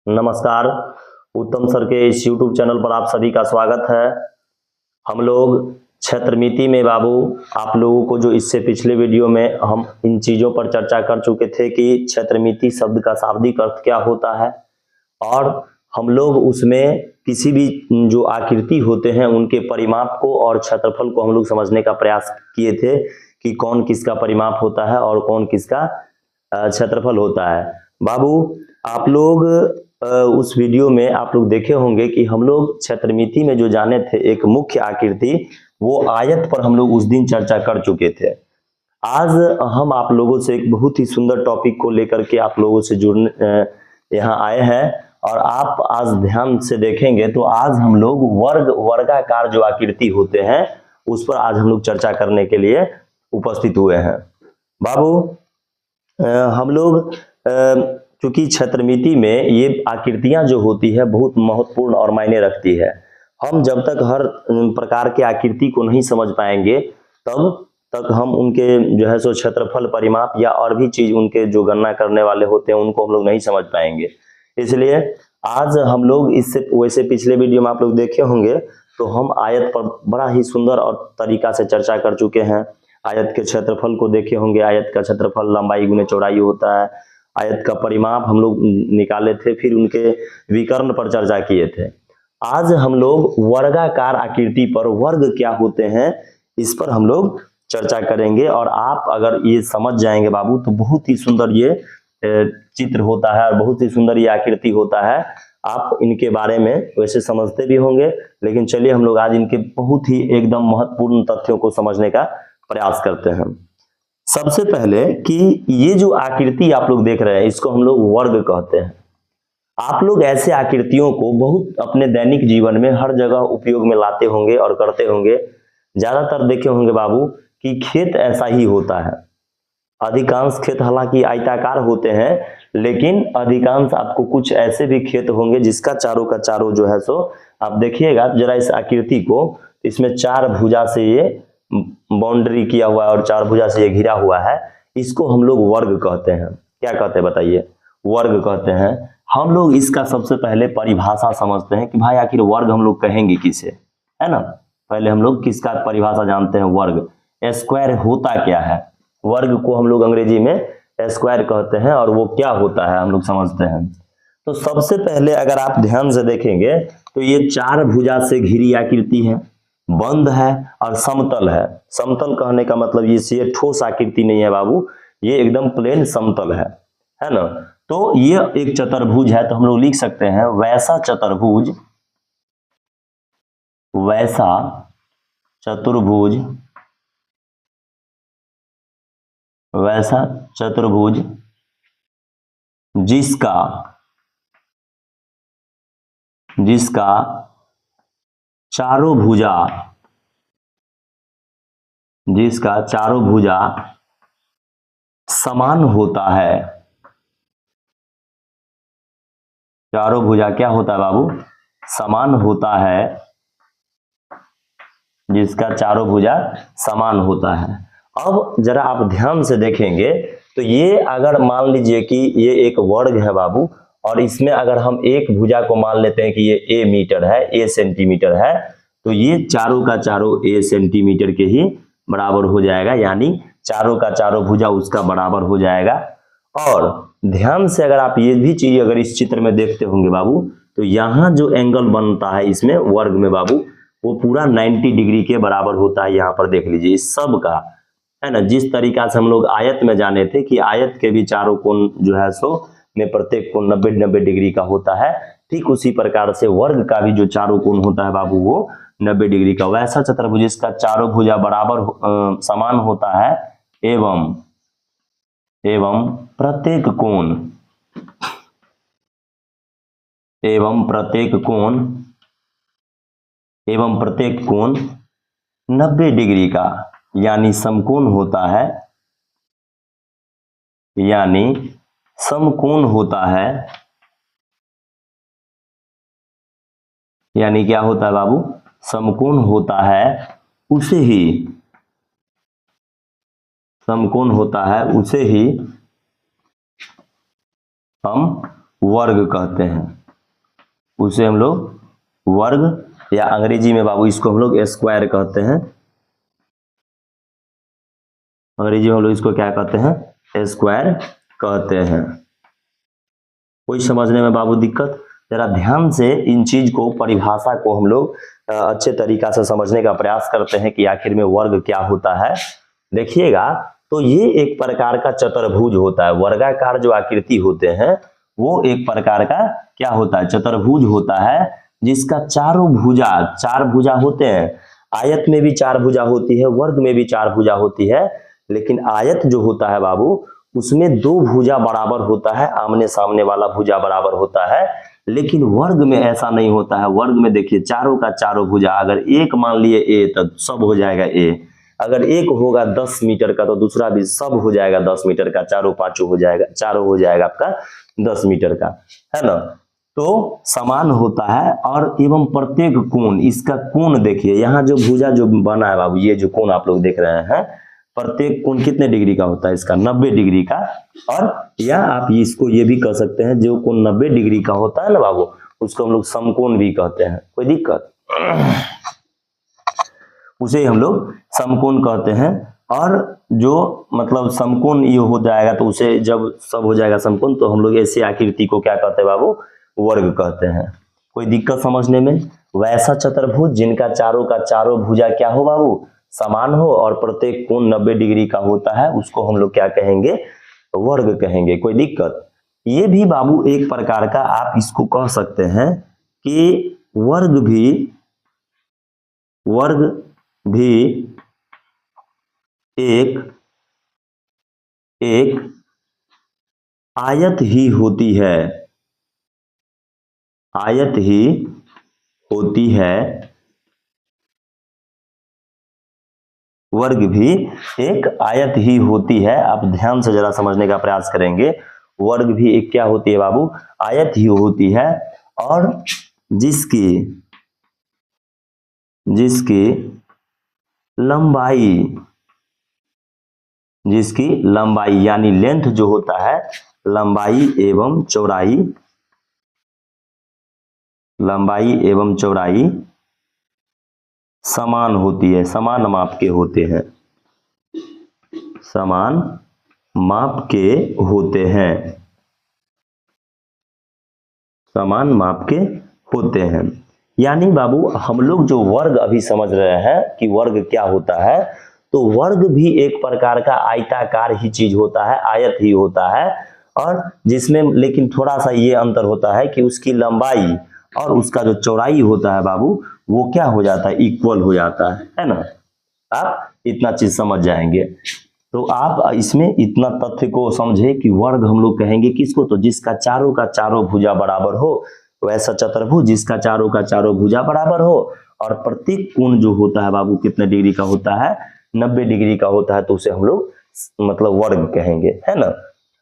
नमस्कार। उत्तम सर के इस YouTube चैनल पर आप सभी का स्वागत है। हम लोग क्षेत्रमिति में बाबू आप लोगों को जो इससे पिछले वीडियो में हम इन चीज़ों पर चर्चा कर चुके थे कि क्षेत्रमिति शब्द का शाब्दिक अर्थ क्या होता है, और हम लोग उसमें किसी भी जो आकृति होते हैं उनके परिमाप को और क्षेत्रफल को हम लोग समझने का प्रयास किए थे कि कौन किसका परिमाप होता है और कौन किसका क्षेत्रफल होता है। बाबू आप लोग उस वीडियो में आप लोग देखे होंगे कि हम लोग क्षेत्रमिति में जो जाने थे एक मुख्य आकृति, वो आयत पर हम लोग उस दिन चर्चा कर चुके थे। आज हम आप लोगों से एक बहुत ही सुंदर टॉपिक को लेकर के आप लोगों से जुड़ने यहाँ आए हैं, और आप आज ध्यान से देखेंगे तो आज हम लोग वर्गाकार जो आकृति होते हैं उस पर आज हम लोग चर्चा करने के लिए उपस्थित हुए हैं। बाबू हम लोग क्योंकि क्षेत्रमिति में ये आकृतियां जो होती है बहुत महत्वपूर्ण और मायने रखती है। हम जब तक हर प्रकार के आकृति को नहीं समझ पाएंगे तब तक हम उनके जो है सो क्षेत्रफल, परिमाप या और भी चीज उनके जो गणना करने वाले होते हैं उनको हम लोग नहीं समझ पाएंगे। इसलिए आज हम लोग इससे वैसे पिछले वीडियो में आप लोग देखे होंगे तो हम आयत पर बड़ा ही सुंदर और तरीका से चर्चा कर चुके हैं। आयत के क्षेत्रफल को देखे होंगे। आयत का क्षेत्रफल लंबाई गुने चौड़ाई होता है। आयत का परिमाप हम लोग निकाले थे, फिर उनके विकर्ण पर चर्चा किए थे। आज हम लोग वर्गाकार आकृति पर वर्ग क्या होते हैं इस पर हम लोग चर्चा करेंगे, और आप अगर ये समझ जाएंगे बाबू तो बहुत ही सुंदर ये चित्र होता है और बहुत ही सुंदर ये आकृति होता है। आप इनके बारे में वैसे समझते भी होंगे, लेकिन चलिए हम लोग आज इनके बहुत ही एकदम महत्वपूर्ण तथ्यों को समझने का प्रयास करते हैं। सबसे पहले कि ये जो आकृति आप लोग देख रहे हैं इसको हम लोग वर्ग कहते हैं। आप लोग ऐसे आकृतियों को बहुत अपने दैनिक जीवन में हर जगह उपयोग में लाते होंगे और करते होंगे। ज्यादातर देखे होंगे बाबू कि खेत ऐसा ही होता है। अधिकांश खेत हालांकि आयताकार होते हैं, लेकिन अधिकांश आपको कुछ ऐसे भी खेत होंगे जिसका चारों का चारों जो है सो आप देखिएगा जरा इस आकृति को, इसमें चार भुजा से ये बाउंड्री किया हुआ है और चार भुजा से ये घिरा हुआ है। इसको हम लोग वर्ग कहते हैं। क्या कहते हैं बताइए? वर्ग कहते हैं। हम लोग इसका सबसे पहले परिभाषा समझते हैं कि भाई आखिर वर्ग हम लोग कहेंगे किसे, है ना। पहले हम लोग किसका परिभाषा जानते हैं, वर्ग। स्क्वायर होता क्या है? वर्ग को हम लोग अंग्रेजी में स्क्वायर कहते हैं, और वो क्या होता है हम लोग समझते हैं। तो सबसे पहले अगर आप ध्यान से देखेंगे तो ये चार भुजा से घिरी आकृति है, बंद है और समतल है। समतल कहने का मतलब ये ठोस आकृति नहीं है बाबू, ये एकदम प्लेन समतल है ना। तो ये एक चतुर्भुज है, तो हम लोग लिख सकते हैं वैसा चतुर्भुज, वैसा चतुर्भुज, वैसा चतुर्भुज जिसका चारों भुजा समान होता है। चारों भुजा क्या होता है बाबू? समान होता है। जिसका चारों भुजा समान होता है। अब जरा आप ध्यान से देखेंगे तो ये अगर मान लीजिए कि ये एक वर्ग है बाबू, और इसमें अगर हम एक भुजा को मान लेते हैं कि ये a मीटर है, a सेंटीमीटर है, तो ये चारों का चारों a सेंटीमीटर के ही बराबर हो जाएगा, यानी चारों का चारों भुजा उसका बराबर हो जाएगा। और ध्यान से अगर आप ये भी चीज अगर इस चित्र में देखते होंगे बाबू, तो यहाँ जो एंगल बनता है इसमें वर्ग में बाबू, वो पूरा 90 डिग्री के बराबर होता है। यहाँ पर देख लीजिए इस सब का, है ना। जिस तरीका से हम लोग आयत में जाने थे कि आयत के भी चारों कोण जो है सो में प्रत्येक कोण 90 डिग्री का होता है, ठीक उसी प्रकार से वर्ग का भी जो चारों कोण होता है बाबू वो 90 डिग्री का। वैसा चतुर्भुज इसका चारों भुजा बराबर समान होता है, एवं प्रत्येक कोण 90 डिग्री का, यानी समकोण होता है, यानी क्या होता है बाबू? समकोण होता है, उसे ही हम वर्ग कहते हैं। उसे हम लोग वर्ग, या अंग्रेजी में बाबू इसको हम लोग स्क्वायर कहते हैं। अंग्रेजी में हम लोग इसको क्या कहते हैं? स्क्वायर कहते हैं। कोई समझने में बाबू दिक्कत? जरा ध्यान से इन चीज को, परिभाषा को हम लोग अच्छे तरीका से समझने का प्रयास करते हैं कि आखिर में वर्ग क्या होता है। देखिएगा, तो ये एक प्रकार का चतुर्भुज होता है। वर्गाकार जो आकृति होते हैं वो एक प्रकार का क्या होता है? चतुर्भुज होता है, जिसका चारों भुजा, चार भुजा होते हैं। आयत में भी चार भुजा होती है, वर्ग में भी चार भुजा होती है, लेकिन आयत जो होता है बाबू, उसमें दो भुजा बराबर होता है, आमने सामने वाला भुजा बराबर होता है। लेकिन वर्ग में ऐसा नहीं होता है। वर्ग में देखिए चारों का चारों भुजा, अगर एक मान लिए ए तो सब हो जाएगा ए, अगर एक होगा 10 मीटर का तो दूसरा भी सब हो जाएगा 10 मीटर का, चारों पांचों हो जाएगा, चारों हो जाएगा आपका 10 मीटर का, है ना। तो समान होता है। और एवं प्रत्येक कोण, इसका कोण देखिए, यहाँ जो भुजा जो बना है बाबू, ये जो कोण आप लोग देख रहे हैं, प्रत्येक कोण कितने डिग्री का होता है? इसका 90 डिग्री का। और या आप इसको ये भी कह सकते हैं, जो कोण 90 डिग्री का होता है ना बाबू, उसको हम लोग समकोण भी कहते हैं। कोई दिक्कत? उसे हम लोग समकोण कहते हैं। और जो मतलब समकोण ये हो जाएगा, तो उसे जब सब हो जाएगा समकोण, तो हम लोग ऐसी आकृति को क्या कहते हैं बाबू? वर्ग कहते हैं। कोई दिक्कत समझने में? वैसा चतुर्भुज जिनका चारों का चारों भुजा क्या हो बाबू? समान हो, और प्रत्येक कोण 90 डिग्री का होता है, उसको हम लोग क्या कहेंगे? वर्ग कहेंगे। कोई दिक्कत? ये भी बाबू एक प्रकार का, आप इसको कह सकते हैं कि वर्ग भी एक आयत ही होती है। आयत ही होती है। वर्ग भी एक आयत ही होती है। आप ध्यान से जरा समझने का प्रयास करेंगे। वर्ग भी एक क्या होती है बाबू? आयत ही होती है। और जिसकी लंबाई यानी लेंथ जो होता है, लंबाई एवं चौड़ाई समान होती है, समान माप के होते हैं, समान माप के होते हैं, समान माप के होते हैं। यानी बाबू हम लोग जो वर्ग अभी समझ रहे हैं कि वर्ग क्या होता है, तो वर्ग भी एक प्रकार का आयताकार ही चीज होता है, आयत ही होता है। और जिसमें लेकिन थोड़ा सा ये अंतर होता है कि उसकी लंबाई और उसका जो चौड़ाई होता है बाबू, वो क्या हो जाता है? इक्वल हो जाता है ना। आप इतना चीज समझ जाएंगे। तो आप इसमें इतना तथ्य को समझे कि वर्ग हम लोग कहेंगे किसको? तो जिसका चारों का चारों भुजा बराबर हो, वैसा चतुर्भुज जिसका चारों का चारों भुजा बराबर हो। और प्रत्येक कोण जो होता है बाबू कितने डिग्री का होता है? 90 डिग्री का होता है, तो उसे हम लोग मतलब वर्ग कहेंगे, है ना।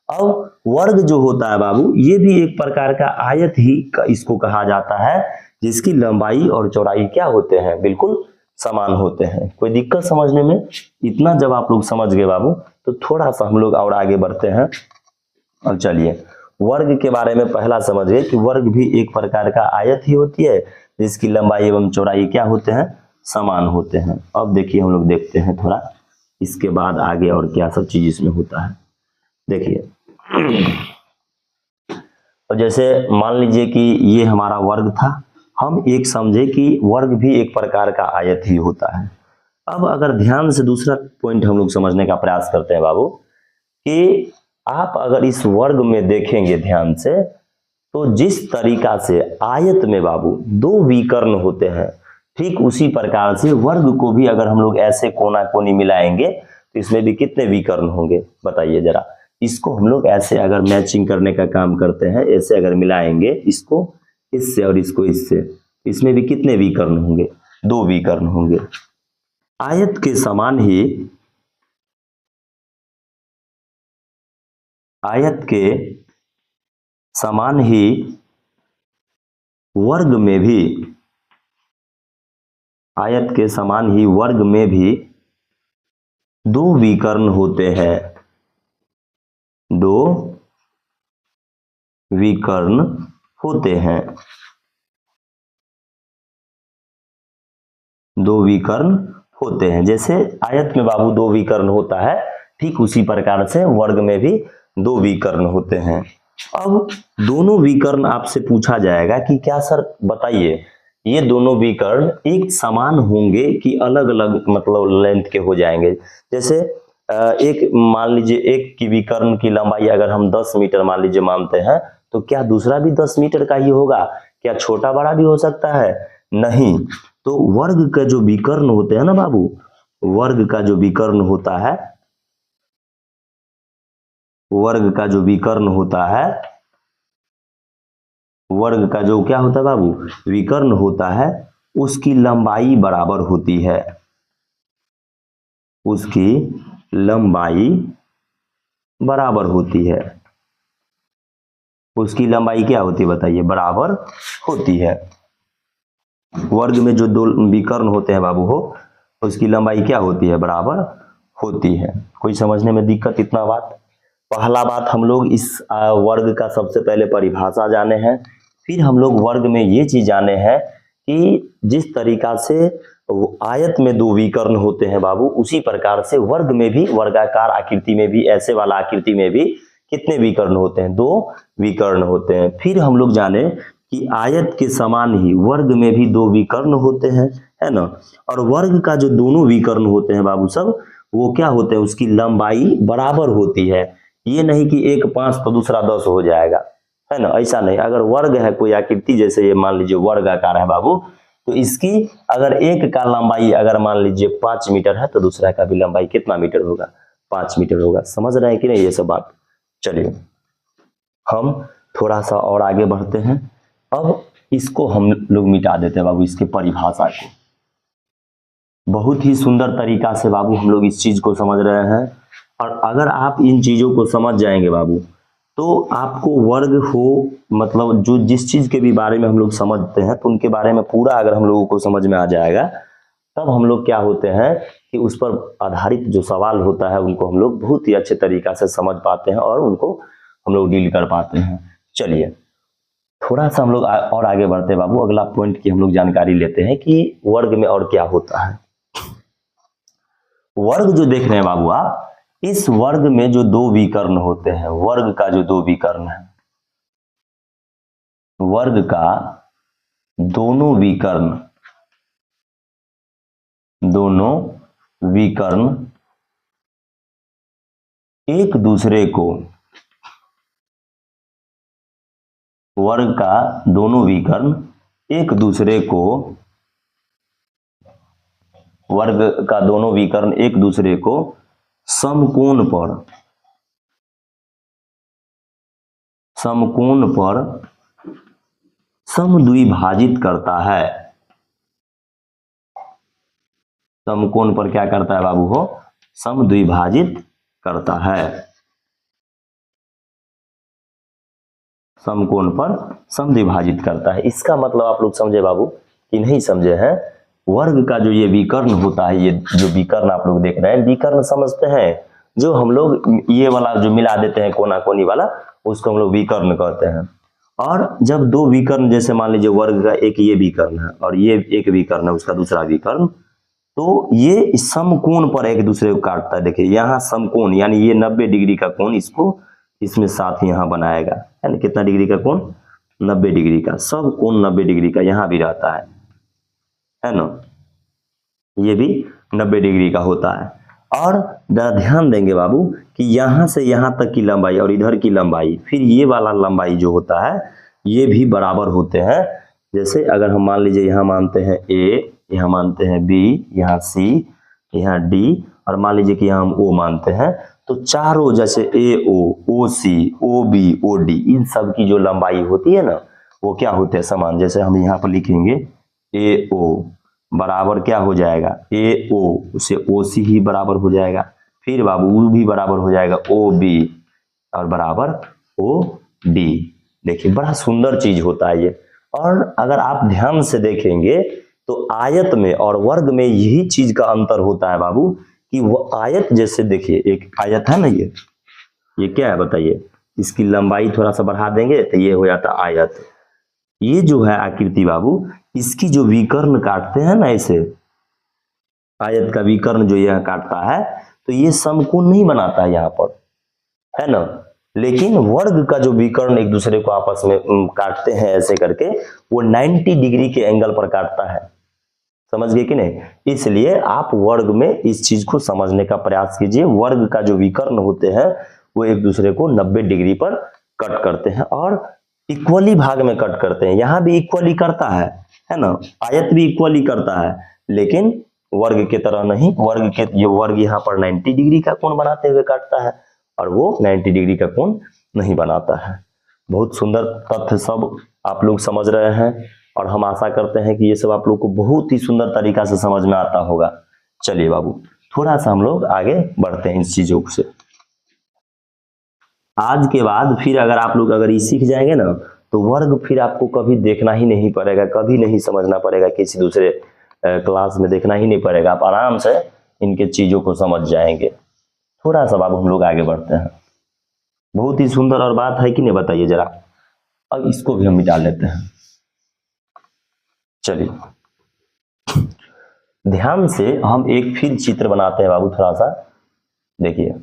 अब वर्ग जो होता है बाबू, ये भी एक प्रकार का आयत ही इसको कहा जाता है, जिसकी लंबाई और चौड़ाई क्या होते हैं? बिल्कुल समान होते हैं। कोई दिक्कत समझने में? इतना जब आप लोग समझ गए बाबू, तो थोड़ा सा हम लोग और आगे बढ़ते हैं। और चलिए, वर्ग के बारे में पहला समझिए कि वर्ग भी एक प्रकार का आयत ही होती है, जिसकी लंबाई एवं चौड़ाई क्या होते हैं? समान होते हैं। अब देखिए, हम लोग देखते हैं थोड़ा इसके बाद आगे और क्या सब चीज इसमें होता है। देखिए, और जैसे मान लीजिए कि ये हमारा वर्ग था, हम एक समझे कि वर्ग भी एक प्रकार का आयत ही होता है। अब अगर ध्यान से दूसरा पॉइंट हम लोग समझने का प्रयास करते हैं बाबू, कि आप अगर इस वर्ग में देखेंगे ध्यान से, तो जिस तरीका से आयत में बाबू दो विकर्ण होते हैं, ठीक उसी प्रकार से वर्ग को भी अगर हम लोग ऐसे कोना कोनी मिलाएंगे, तो इसमें भी कितने विकर्ण होंगे? बताइए जरा। इसको हम लोग ऐसे अगर मैचिंग करने का काम करते हैं, ऐसे अगर मिलाएंगे इसको इससे और इसको इससे, इसमें भी कितने विकर्ण होंगे? दो विकर्ण होंगे। आयत के समान ही वर्ग में भी, आयत के समान ही वर्ग में भी दो विकर्ण होते हैं, दो विकर्ण होते हैं। दो विकर्ण होते हैं। जैसे आयत में बाबू दो विकर्ण होता है, ठीक उसी प्रकार से वर्ग में भी दो विकर्ण होते हैं। अब दोनों विकर्ण आपसे पूछा जाएगा कि क्या सर बताइए, ये दोनों विकर्ण एक समान होंगे कि अलग अलग मतलब लेंथ के हो जाएंगे। जैसे एक मान लीजिए एक की विकर्ण की लंबाई अगर हम 10 मीटर मान लीजिए मानते हैं, तो क्या दूसरा भी 10 मीटर का ही होगा? क्या छोटा बड़ा भी हो सकता है? नहीं। तो वर्ग का जो विकर्ण होते हैं ना बाबू, वर्ग का जो विकर्ण होता है, वर्ग का जो विकर्ण होता है, वर्ग का जो क्या होता है बाबू, विकर्ण होता है, उसकी लंबाई बराबर होती है। उसकी लंबाई बराबर होती है। उसकी लंबाई क्या होती है बताइए? बराबर होती है। वर्ग में जो दो विकर्ण होते हैं बाबू हो, उसकी लंबाई क्या होती है? बराबर होती है। कोई समझने में दिक्कत? इतना बात। पहला बात हम लोग इस वर्ग का सबसे पहले परिभाषा जाने हैं, फिर हम लोग वर्ग में ये चीज जाने हैं कि जिस तरीका से आयत में दो विकर्ण होते हैं बाबू, उसी प्रकार से वर्ग में भी, वर्गाकार आकृति में भी, ऐसे वाला आकृति में भी कितने विकर्ण होते हैं? दो विकर्ण होते हैं। फिर हम लोग जाने कि आयत के समान ही वर्ग में भी दो विकर्ण होते हैं, है ना। और वर्ग का जो दोनों विकर्ण होते हैं बाबू सब, वो क्या होते हैं? उसकी लंबाई बराबर होती है। ये नहीं कि एक 5 तो दूसरा 10 हो जाएगा, है ना, ऐसा नहीं। अगर वर्ग है कोई आकृति, जैसे ये मान लीजिए वर्ग आकार है बाबू, तो इसकी अगर एक का लंबाई अगर मान लीजिए 5 मीटर है, तो दूसरा का भी लंबाई कितना मीटर होगा? 5 मीटर होगा। समझ रहे हैं कि नहीं ये सब बात? चलिए हम थोड़ा सा और आगे बढ़ते हैं। अब इसको हम लोग मिटा देते हैं बाबू, इसके परिभाषा को। बहुत ही सुंदर तरीका से बाबू हम लोग इस चीज को समझ रहे हैं। और अगर आप इन चीजों को समझ जाएंगे बाबू, तो आपको वर्ग हो, मतलब जो जिस चीज के भी बारे में हम लोग समझते हैं, तो उनके बारे में पूरा अगर हम लोगों को समझ में आ जाएगा, तब हम लोग क्या होते हैं कि उस पर आधारित जो सवाल होता है उनको हम लोग बहुत ही अच्छे तरीका से समझ पाते हैं और उनको हम लोग डील कर पाते हैं। चलिए थोड़ा सा हम लोग और आगे बढ़ते हैं बाबू। अगला पॉइंट की हम लोग जानकारी लेते हैं कि वर्ग में और क्या होता है। वर्ग जो देख रहे हैं बाबू आप, इस वर्ग में जो दो विकर्ण होते हैं, वर्ग का जो दो विकर्ण है, वर्ग का दोनों विकर्ण, दोनों विकर्ण एक दूसरे को, वर्ग का दोनों विकर्ण एक दूसरे को, वर्ग का दोनों विकर्ण एक दूसरे को समकोण पर, समकोण पर समद्विभाजित करता है। समकोण पर क्या करता है बाबू हो? समद्विभाजित करता है। समकोण पर समद्विभाजित करता है। इसका मतलब आप लोग समझे बाबू कि नहीं समझे हैं? वर्ग का जो ये विकर्ण होता है, ये जो विकर्ण आप लोग देख रहे हैं, विकर्ण समझते हैं? जो हम लोग ये वाला जो मिला देते हैं कोना कोनी वाला, उसको हम लोग विकर्ण कहते हैं। और जब दो विकर्ण, जैसे मान लीजिए वर्ग का एक ये विकर्ण है और ये एक विकर्ण है, उसका दूसरा विकर्ण, तो ये समकोण पर एक दूसरे को काटता है। देखिए यहाँ समकोण, यानी ये 90 डिग्री का कोण इसको इसमें साथ यहाँ बनाएगा, है ना। कितना डिग्री का कोण? 90 डिग्री का। सब कोण 90 डिग्री का यहाँ भी रहता है ना। ये भी 90 डिग्री का होता है। और ध्यान देंगे बाबू कि यहाँ से यहाँ तक की लंबाई और इधर की लंबाई, फिर ये वाला लंबाई जो होता है, ये भी बराबर होते हैं। जैसे अगर हम मान लीजिए यहाँ मानते हैं A, यहाँ मानते हैं B, यहाँ C, यहाँ D, और मान लीजिए कि यहाँ हम O मानते हैं, तो चारों जैसे AO, OC, OB, OD, इन सब की जो लंबाई होती है ना, वो क्या होते हैं? समान। जैसे हम यहाँ पर लिखेंगे AO बराबर क्या हो जाएगा? AO, उसे OC ही बराबर हो जाएगा। फिर बाबू U भी बराबर हो जाएगा OB और बराबर OD। देखिए बड़ा सुंदर चीज होता है ये। और अगर आप ध्यान से देखेंगे तो आयत में और वर्ग में यही चीज का अंतर होता है बाबू, कि वो आयत, जैसे देखिए एक आयत है ना, ये क्या है बताइए? इसकी लंबाई थोड़ा सा बढ़ा देंगे तो ये हो जाता आयत। ये जो है आकृति बाबू, इसकी जो विकर्ण काटते हैं ना ऐसे, आयत का विकर्ण जो यह काटता है तो ये समकोण नहीं बनाता है यहाँ पर, है ना। लेकिन वर्ग का जो विकर्ण एक दूसरे को आपस में काटते हैं ऐसे करके, वो 90 डिग्री के एंगल पर काटता है, समझ गए कि नहीं। इसलिए आप वर्ग में इस चीज को समझने का प्रयास कीजिए। वर्ग का जो विकर्ण होते हैं वो एक दूसरे को 90 डिग्री पर कट करते हैं और इक्वली भाग में कट करते हैं। यहाँ भी इक्वली करता है ना, आयत भी इक्वली करता है, लेकिन वर्ग के तरह नहीं। वर्ग यहाँ पर 90 डिग्री का कोण बनाते हुए काटता है और वो 90 डिग्री का कोण नहीं बनाता है। बहुत सुंदर तथ्य सब आप लोग समझ रहे हैं और हम आशा करते हैं कि ये सब आप लोग को बहुत ही सुंदर तरीका से समझ में आता होगा। चलिए बाबू, थोड़ा सा हम लोग आगे बढ़ते हैं इस चीजों से। आज के बाद फिर अगर आप लोग ये सीख जाएंगे ना तो वर्ग फिर आपको कभी देखना ही नहीं पड़ेगा, कभी नहीं समझना पड़ेगा, किसी दूसरे क्लास में देखना ही नहीं पड़ेगा। आप आराम से इनके चीजों को समझ जाएंगे। थोड़ा सा बाबू हम लोग आगे बढ़ते हैं। बहुत ही सुंदर और बात है कि नहीं, बताइए जरा। अब इसको भी हम मिटा लेते हैं। चलिए ध्यान से हम एक फिर चित्र बनाते हैं बाबू। थोड़ा सा देखिए,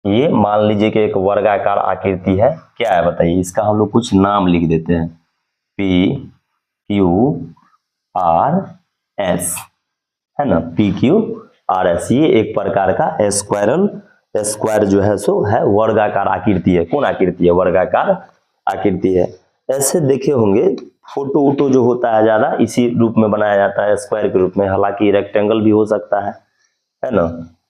ये मान लीजिए कि एक वर्गाकार आकृति है। क्या है बताइए, इसका हम लोग कुछ नाम लिख देते हैं, पी क्यू आर एस, है ना, पी क्यू आर एस। ये एक प्रकार का स्क्वायर जो है सो है वर्गाकार आकृति है। कौन आकृति है? वर्गाकार आकृति है। ऐसे देखे होंगे फोटो वोटो जो होता है ज्यादा इसी रूप में बनाया जाता है, स्क्वायर के रूप में। हालांकि रेक्टेंगल भी हो सकता है ना।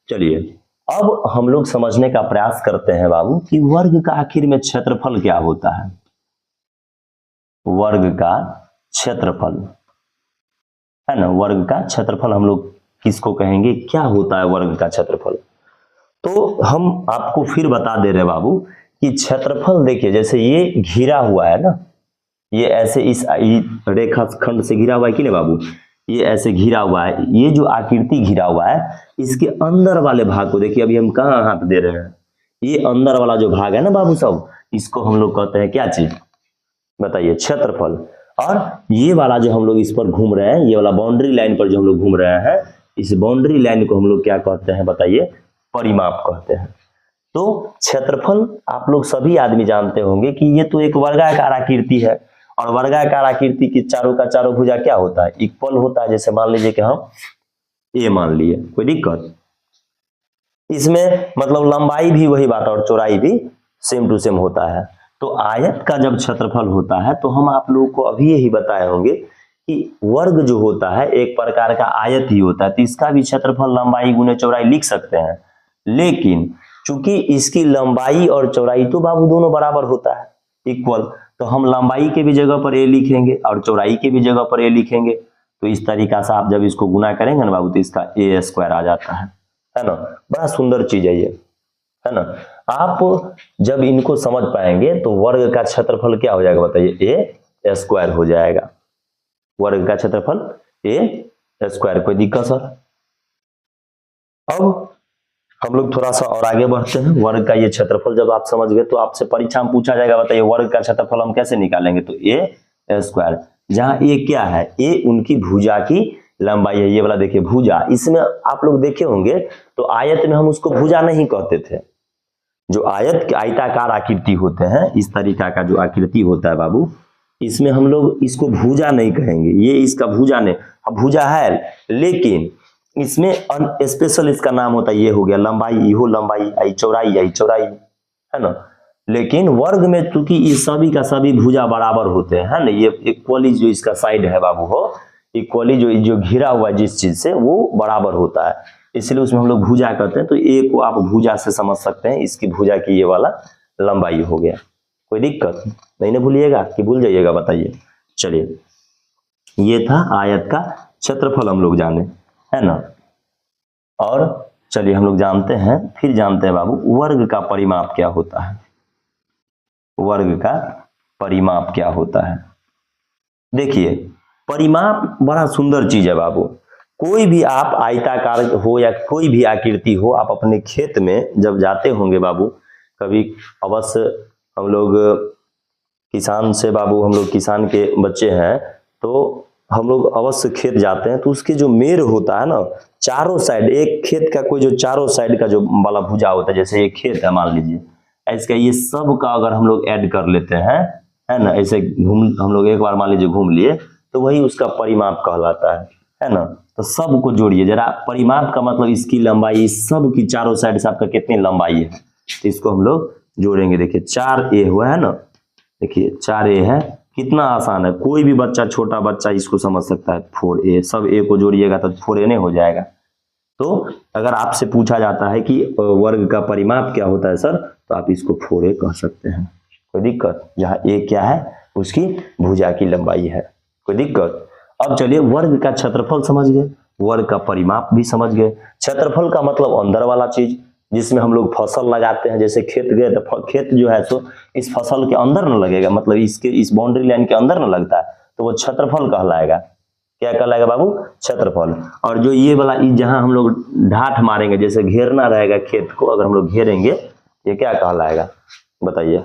चलिए अब हम लोग समझने का प्रयास करते हैं बाबू कि वर्ग का आखिर में क्षेत्रफल क्या होता है। वर्ग का क्षेत्रफल, है ना, वर्ग का क्षेत्रफल हम लोग किसको कहेंगे, क्या होता है वर्ग का क्षेत्रफल? तो हम आपको फिर बता दे रहे बाबू कि क्षेत्रफल देखिए, जैसे ये घिरा हुआ है ना, ये ऐसे इस रेखा खंड से घिरा हुआ है कि नहीं बाबू, ये ऐसे घिरा हुआ है। ये जो आकृति घिरा हुआ है इसके अंदर वाले भाग को देखिए, अभी हम कहाँ हाथ दे रहे हैं, ये अंदर वाला जो भाग है ना बाबू सब, इसको हम लोग कहते हैं क्या चीज बताइए, क्षेत्रफल। और ये वाला जो हम लोग इस पर घूम रहे हैं, ये वाला बाउंड्री लाइन पर जो हम लोग घूम रहे हैं, इस बाउंड्री लाइन को हम लोग क्या कहते हैं बताइए, परिमाप कहते हैं। तो क्षेत्रफल आप लोग सभी आदमी जानते होंगे कि ये तो एक वर्गाकार आकृति है और वर्गाकार आकृति की चारों का चारों भुजा क्या होता है, इक्वल होता है। जैसे मान लीजिए कि हम ए मान लिए, कोई दिक्कत इसमें, मतलब लंबाई भी वही बात और चौड़ाई भी सेम टू सेम होता है। तो आयत का जब क्षेत्रफल होता है तो हम आप लोगों को अभी यही बताए होंगे कि वर्ग जो होता है एक प्रकार का आयत ही होता है, तो इसका भी क्षेत्रफल लंबाई गुने चौड़ाई लिख सकते हैं। लेकिन चूंकि इसकी लंबाई और चौड़ाई तो बाबू दोनों बराबर होता है, इक्वल, तो हम लंबाई के भी जगह पर ए लिखेंगे और चौड़ाई के भी जगह पर ए लिखेंगे। तो इस तरीका से आप जब इसको गुना करेंगे ना बाबू तो इसका ए स्क्वायर आ जाता है ना। बड़ा सुंदर चीज है ये, है ना। आप जब इनको समझ पाएंगे तो वर्ग का क्षेत्रफल क्या हो जाएगा बताइए, ए स्क्वायर हो जाएगा। वर्ग का क्षेत्रफल ए स्क्वायर। कोई दिक्कत सर? अब हम लोग थोड़ा सा और आगे बढ़ते हैं। वर्ग का ये क्षेत्रफल जब आप समझ गए तो आपसे परीक्षा में पूछा जाएगा, बताइए वर्ग का क्षेत्रफल हम कैसे निकालेंगे, तो ए स्क्वायर। जहां ए क्या है, ए उनकी भुजा की लंबाई है। ये वाला देखिए भुजा, इसमें आप लोग देखे होंगे तो आयत में हम उसको भुजा नहीं कहते थे। जो आयत आयताकार आकृति होते हैं, इस तरीका का जो आकृति होता है बाबू, इसमें हम लोग इसको भुजा नहीं कहेंगे। ये इसका भुजा नहीं, भुजा है लेकिन इसमें स्पेशल इसका नाम होता है, ये हो गया लंबाई, इहो लंबाई, आई चौड़ाई, आई चौड़ाई, है ना। लेकिन वर्ग में चूंकि इस सभी का सभी भुजा बराबर होते हैं, है ना, ये इक्वली जो इसका साइड है बाबू हो, इक्वली जो घिरा हुआ जिस चीज से वो बराबर होता है, इसलिए उसमें हम लोग भुजा कहते हैं। तो ए को आप भुजा से समझ सकते हैं, इसकी भुजा की ये वाला लंबाई हो गया। कोई दिक्कत नहीं ना भूलिएगा कि भूल जाइएगा, बताइए। चलिए ये था आयत का क्षेत्रफल हम लोग जाने, है ना। और चलिए हम लोग जानते हैं, फिर जानते हैं बाबू वर्ग का परिमाप क्या होता है। वर्ग का परिमाप क्या होता है? देखिए परिमाप बड़ा सुंदर चीज है बाबू। कोई भी आप आयताकार हो या कोई भी आकृति हो, आप अपने खेत में जब जाते होंगे बाबू, कभी अवश्य हम लोग किसान से बाबू, हम लोग किसान के बच्चे हैं, तो हम लोग अवश्य खेत जाते हैं तो उसके जो मेड़ होता है ना, चारों साइड, एक खेत का कोई जो चारों साइड का जो वाला भुजा होता है, जैसे ये खेत है मान लीजिए, इसका ये सब का अगर हम लोग ऐड कर लेते हैं, है ना, ऐसे हम लोग एक बार मान लीजिए घूम लिए, तो वही उसका परिमाप कहलाता है ना। तो सब को जोड़िए जरा, परिमाप का मतलब इसकी लंबाई, इस सब की चारों साइड से आपका कितनी लंबाई है, तो इसको हम लोग जोड़ेंगे। देखिए 4a हुआ है ना, देखिए 4a है, कितना आसान है, कोई भी बच्चा, छोटा बच्चा इसको समझ सकता है। 4a, सब a को जोड़िएगा तो 4a नहीं हो जाएगा। तो अगर आपसे पूछा जाता है कि वर्ग का परिमाप क्या होता है सर, तो आप इसको 4a कह सकते हैं, कोई दिक्कत। जहाँ a क्या है, उसकी भुजा की लंबाई है, कोई दिक्कत। अब चलिए वर्ग का क्षेत्रफल समझ गए, वर्ग का परिमाप भी समझ गए। क्षेत्रफल का मतलब अंदर वाला चीज, जिसमें हम लोग फसल लगाते हैं, जैसे खेत गए तो खेत जो है सो इस फसल के अंदर न लगेगा, मतलब इसके इस बाउंड्री लाइन के अंदर न लगता है, तो वो क्षेत्रफल कहलाएगा। क्या कहलाएगा बाबू, क्षेत्रफल। और जो ये वाला जहां हम लोग ढाठ मारेंगे, जैसे घेरना रहेगा खेत को, अगर हम लोग घेरेंगे, ये क्या कहलाएगा बताइए।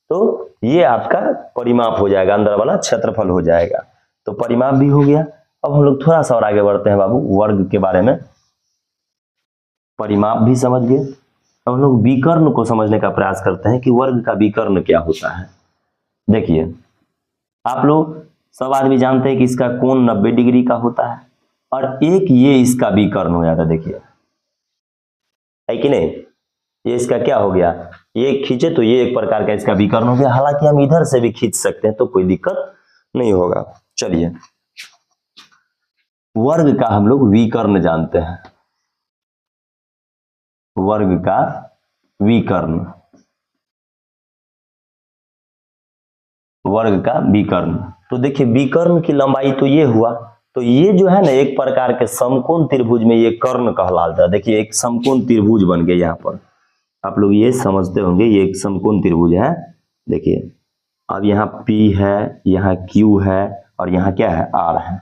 तो ये आपका परिमाप हो जाएगा, अंदर वाला क्षेत्रफल हो जाएगा। तो परिमाप भी हो गया। अब हम लोग थोड़ा सा और आगे बढ़ते हैं बाबू, वर्ग के बारे में। परिमाप भी समझ गए, अब हम लोग विकर्ण को समझने का प्रयास करते हैं कि वर्ग का विकर्ण क्या होता है। देखिए आप लोग सब आदमी जानते हैं कि इसका कोण 90 डिग्री का होता है, और एक ये इसका विकर्ण हो जाता है, देखिए है कि नहीं, ये इसका क्या हो गया, ये खींचे तो ये एक प्रकार का इसका विकर्ण हो गया। हालांकि हम इधर से भी खींच सकते हैं तो कोई दिक्कत नहीं होगा। चलिए वर्ग का हम लोग विकर्ण जानते हैं, वर्ग का विकर्ण, वर्ग का विकर्ण। तो देखिए विकर्ण की लंबाई तो ये हुआ, तो ये जो है ना एक प्रकार के समकोण त्रिभुज में ये कर्ण कहलाता है। देखिए एक समकोण त्रिभुज बन गया, यहाँ पर आप लोग ये समझते होंगे, ये एक समकोण त्रिभुज है। देखिए अब यहाँ P है, यहाँ Q है, और यहाँ क्या है, R है।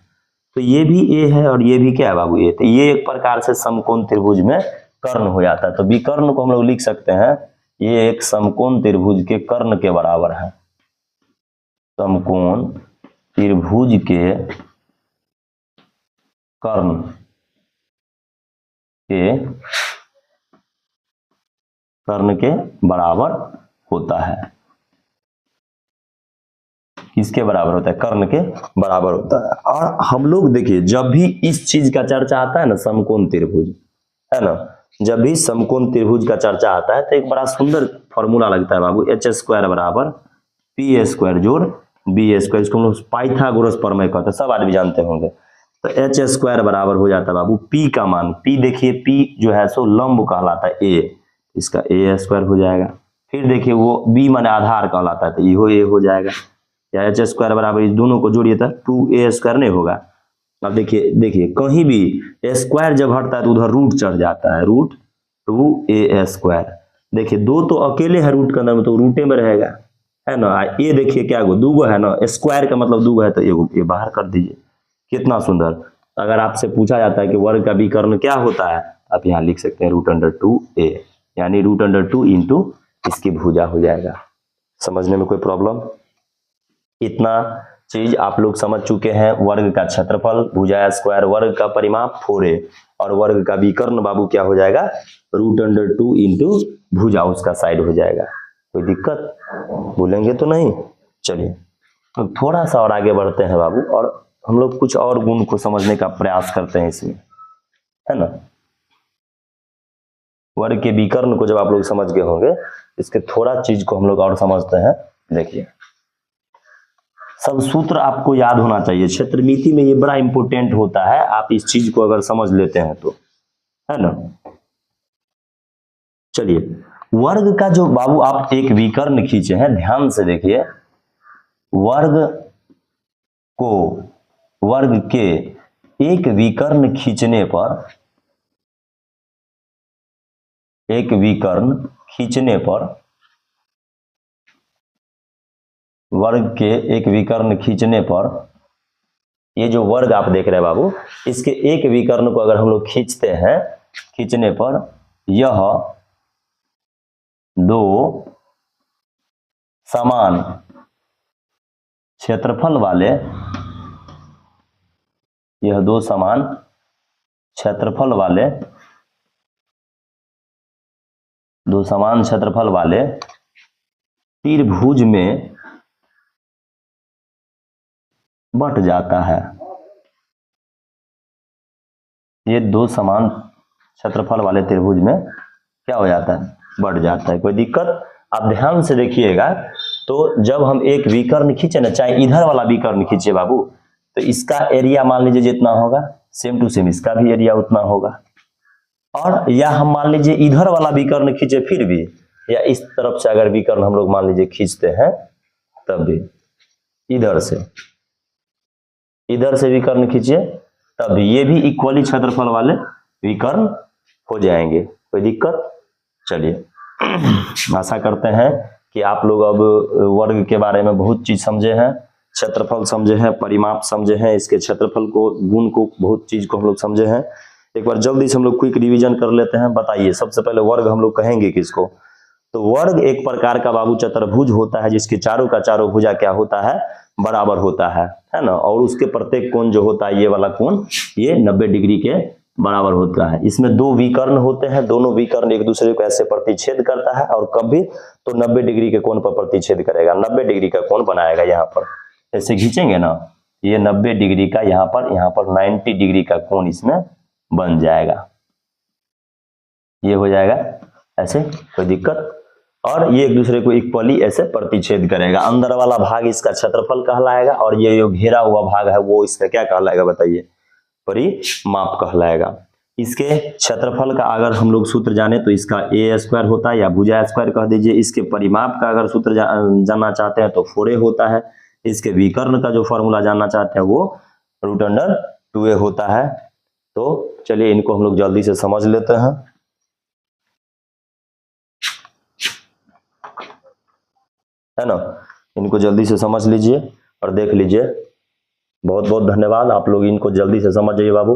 तो ये भी A है और ये भी क्या है बाबू, A। तो ये एक प्रकार से समकोण त्रिभुज में कर्ण हो जाता है। तो विकर्ण को हम लोग लिख सकते हैं, ये एक समकोण त्रिभुज के कर्ण के बराबर है। समकोण त्रिभुज के कर्ण के बराबर होता है। किसके बराबर होता है, कर्ण के बराबर होता है। और हम लोग देखिए जब भी इस चीज का चर्चा आता है ना, समकोण त्रिभुज, है ना, जब भी समकोण त्रिभुज का चर्चा आता है तो एक बड़ा सुंदर फॉर्मूला लगता है बाबू, h² बराबर p² जोड़ b²। इसको हम लोग पाइथागोरस प्रमेय कहते हैं, सब आदमी जानते होंगे। तो h² बराबर हो जाता है बाबू p का मान, p देखिए p जो है सो लंब कहलाता है a, इसका a² हो जाएगा। फिर देखिए वो b माने आधार कहलाता है, तो ये a हो जाएगा। या h² बराबर इस दोनों को जोड़िए तो 2a² नहीं होगा। अब देखिए कहीं भी स्क्वायर जब हटता है तो उधर रूट चढ़ जाता है, रूट 2a²। देखिए दो तो अकेले है रूट के अंदर में, तो रूटे में रहेगा, है ना। ये देखिए क्या गो, दूगो है ना, स्क्वायर का मतलब दूगो है, तो ये बाहर कर दीजिए। कितना सुंदर। अगर आपसे पूछा जाता है कि वर्ग का विकर्ण क्या होता है, आप यहाँ लिख सकते हैं √2a, यानी √2 इंटू इसकी भुजा हो जाएगा। समझने में कोई प्रॉब्लम? इतना चीज आप लोग समझ चुके हैं। वर्ग का क्षेत्रफल, भुजा स्क्वायर, वर्ग का परिमाप 4a, और वर्ग का विकर्ण बाबू क्या हो जाएगा, √2 इंटू भुजा उसका साइड हो जाएगा। कोई दिक्कत भूलेंगे तो नहीं? चलिए तो थोड़ा सा और आगे बढ़ते हैं बाबू, और हम लोग कुछ और गुण को समझने का प्रयास करते हैं इसमें, है ना। वर्ग के विकर्ण को जब आप लोग समझ गए होंगे, इसके थोड़ा चीज को हम लोग और समझते हैं। देखिए सब सूत्र आपको याद होना चाहिए, क्षेत्रमिति में ये बड़ा इंपॉर्टेंट होता है, आप इस चीज को अगर समझ लेते हैं तो, है ना। चलिए वर्ग का जो बाबू आप एक विकर्ण खींचे हैं, ध्यान से देखिए, वर्ग को, वर्ग के एक विकर्ण खींचने पर, एक विकर्ण खींचने पर, वर्ग के एक विकर्ण खींचने पर, ये जो वर्ग आप देख रहे हैं बाबू, इसके एक विकर्ण को अगर हम लोग खींचते हैं, खींचने पर यह दो समान क्षेत्रफल वाले यह दो समान क्षेत्रफल वाले त्रिभुज में बट जाता है। ये दो समान क्षेत्रफल वाले त्रिभुज में क्या हो जाता है, बढ़ जाता है। कोई दिक्कत? आप ध्यान से देखिएगा, तो जब हम एक विकर्ण खींचे ना, चाहे इधर वाला विकर्ण खींचे बाबू, तो इसका एरिया मान लीजिए जितना होगा सेम टू सेम इसका भी एरिया उतना होगा। और या हम मान लीजिए इधर वाला विकर्ण खींचे फिर भी, या इस तरफ से अगर विकर्ण हम लोग मान लीजिए खींचते हैं तब भी, इधर से विकर्ण खींचिए तब भी ये भी इक्वली क्षेत्रफल वाले विकर्ण हो जाएंगे। कोई दिक्कत? चलिए आशा करते हैं कि आप लोग अब वर्ग के बारे में बहुत चीज समझे हैं, क्षेत्रफल समझे हैं, परिमाप समझे हैं, इसके क्षेत्रफल को, गुण को, बहुत चीज को हम लोग समझे हैं। एक बार जल्दी से हम लोग क्विक रिवीजन कर लेते हैं। बताइए सबसे पहले वर्ग हम लोग कहेंगे किसको? तो वर्ग एक प्रकार का बाबू चतुर्भुज होता है जिसके चारों का चारों भुजा क्या होता है, बराबर होता है ना। और उसके प्रत्येक कोण जो होता है, ये वाला कोण, ये 90 डिग्री के बराबर होता है। इसमें दो विकर्ण होते हैं, दोनों विकर्ण एक दूसरे को ऐसे प्रतिच्छेद करता है, और कभी तो 90 डिग्री के कोण पर प्रतिच्छेद करेगा, 90 डिग्री का कोण बनाएगा। यहाँ पर ऐसे खींचेंगे ना, ये 90 डिग्री का यहाँ पर 90 डिग्री का कोण इसमें बन जाएगा, ये हो जाएगा ऐसे। कोई दिक्कत? और ये एक दूसरे को इक्वली ऐसे प्रतिच्छेद करेगा। अंदर वाला भाग इसका क्षेत्रफल कहलाएगा, और ये जो घेरा हुआ भाग है वो इसका क्या कहलाएगा बताइए? परिमाप कहलाएगा। इसके क्षेत्रफल का अगर हम लोग सूत्र जाने तो इसका a स्क्वायर होता है, या भुजा स्क्वायर कह दीजिए। इसके परिमाप का अगर सूत्र जानना चाहते हैं तो 4a होता है। इसके विकर्ण का जो फॉर्मूला जानना चाहते हैं वो √2a होता है। तो चलिए इनको हम लोग जल्दी से समझ लेते हैं, है ना। इनको जल्दी से समझ लीजिए और देख लीजिए। बहुत बहुत धन्यवाद, आप लोग इनको जल्दी से समझिए बाबू।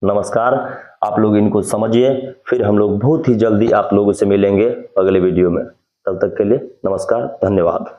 नमस्कार, आप लोग इनको समझिए, फिर हम लोग बहुत ही जल्दी आप लोगों से मिलेंगे अगले वीडियो में। तब तक के लिए नमस्कार, धन्यवाद।